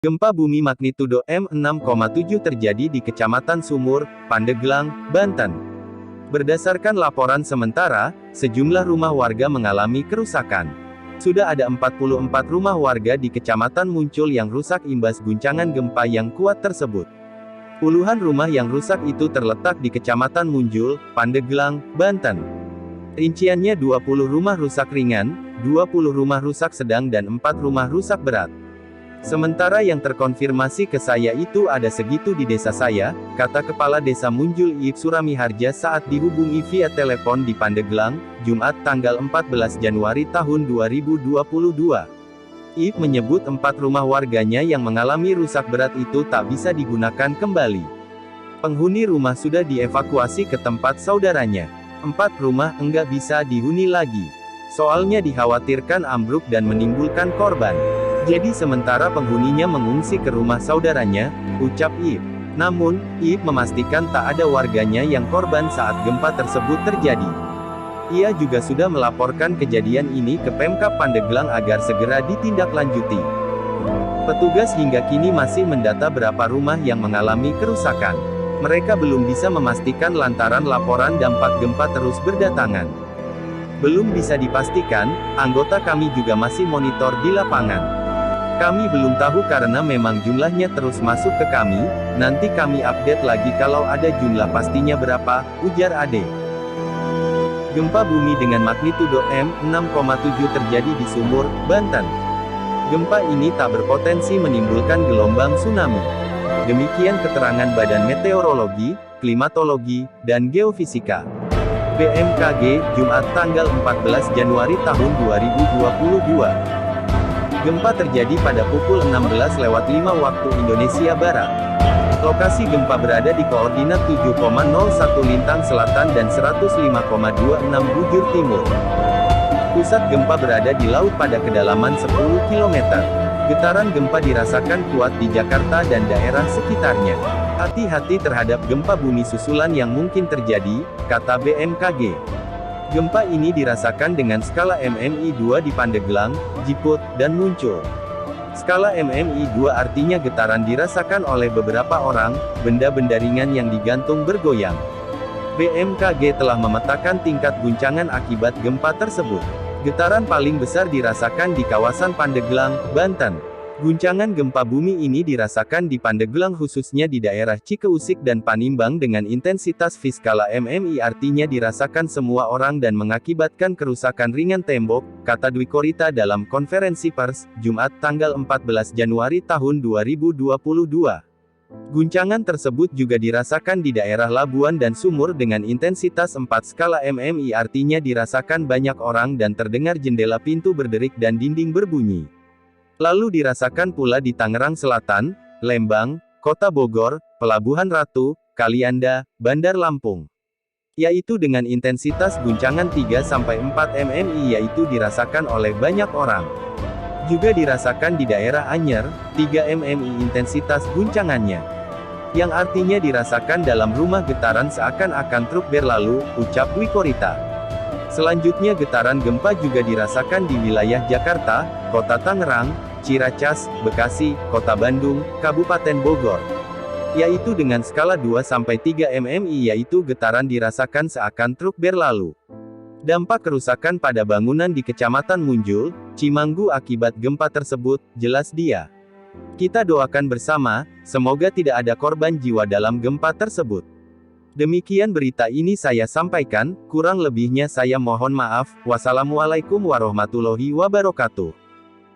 Gempa bumi magnitudo M6,7 terjadi di Kecamatan Sumur, Pandeglang, Banten. Berdasarkan laporan sementara, sejumlah rumah warga mengalami kerusakan. Sudah ada 44 rumah warga di Kecamatan Muncul yang rusak imbas guncangan gempa yang kuat tersebut. Puluhan rumah yang rusak itu terletak di Kecamatan Muncul, Pandeglang, Banten. Rinciannya 20 rumah rusak ringan, 20 rumah rusak sedang dan 4 rumah rusak berat. Sementara yang terkonfirmasi ke saya itu ada segitu di desa saya, kata Kepala Desa Munjul Iip Suramiharja saat dihubungi via telepon di Pandeglang, Jumat tanggal 14 Januari tahun 2022. Iip menyebut 4 rumah warganya yang mengalami rusak berat itu tak bisa digunakan kembali. Penghuni rumah sudah dievakuasi ke tempat saudaranya. 4 rumah enggak bisa dihuni lagi. Soalnya dikhawatirkan ambruk dan menimbulkan korban. Jadi sementara penghuninya mengungsi ke rumah saudaranya, ucap Iip. Namun, Iip memastikan tak ada warganya yang korban saat gempa tersebut terjadi. Ia juga sudah melaporkan kejadian ini ke Pemkab Pandeglang agar segera ditindaklanjuti. Petugas hingga kini masih mendata berapa rumah yang mengalami kerusakan. Mereka belum bisa memastikan lantaran laporan dampak gempa terus berdatangan. Belum bisa dipastikan, anggota kami juga masih monitor di lapangan. Kami belum tahu karena memang jumlahnya terus masuk ke kami, nanti kami update lagi kalau ada jumlah pastinya berapa, ujar Ade. Gempa bumi dengan magnitudo M6,7 terjadi di Sumur, Banten. Gempa ini tak berpotensi menimbulkan gelombang tsunami. Demikian keterangan Badan Meteorologi, Klimatologi, dan Geofisika BMKG, Jumat tanggal 14 Januari tahun 2022. Gempa terjadi pada pukul 16.05 waktu Indonesia Barat. Lokasi gempa berada di koordinat 7,01 lintang selatan dan 105,26 bujur timur. Pusat gempa berada di laut pada kedalaman 10 km. Getaran gempa dirasakan kuat di Jakarta dan daerah sekitarnya. Hati-hati terhadap gempa bumi susulan yang mungkin terjadi, kata BMKG. Gempa ini dirasakan dengan skala MMI 2 di Pandeglang, Jiput, dan Muncul. Skala MMI 2 artinya getaran dirasakan oleh beberapa orang, benda-benda ringan yang digantung bergoyang. BMKG telah memetakan tingkat guncangan akibat gempa tersebut. Getaran paling besar dirasakan di kawasan Pandeglang, Banten. Guncangan gempa bumi ini dirasakan di Pandeglang khususnya di daerah Cikeusik dan Panimbang dengan intensitas skala MMI artinya dirasakan semua orang dan mengakibatkan kerusakan ringan tembok, kata Dwi Korita dalam konferensi pers, Jumat tanggal 14 Januari tahun 2022. Guncangan tersebut juga dirasakan di daerah Labuan dan Sumur dengan intensitas 4 skala MMI artinya dirasakan banyak orang dan terdengar jendela pintu berderik dan dinding berbunyi. Lalu dirasakan pula di Tangerang Selatan, Lembang, Kota Bogor, Pelabuhan Ratu, Kalianda, Bandar Lampung. Yaitu dengan intensitas guncangan 3-4 MMI yaitu dirasakan oleh banyak orang. Juga dirasakan di daerah Anyer, 3 MMI intensitas guncangannya. Yang artinya dirasakan dalam rumah getaran seakan-akan truk berlalu, ucap Dwi Korita. Selanjutnya getaran gempa juga dirasakan di wilayah Jakarta, Kota Tangerang, Ciracas, Bekasi, Kota Bandung, Kabupaten Bogor. Yaitu dengan skala 2-3 MMI yaitu getaran dirasakan seakan truk berlalu. Dampak kerusakan pada bangunan di Kecamatan Munjul, Cimanggu akibat gempa tersebut, jelas dia. Kita doakan bersama, semoga tidak ada korban jiwa dalam gempa tersebut. Demikian berita ini saya sampaikan, kurang lebihnya saya mohon maaf. Wassalamualaikum warahmatullahi wabarakatuh.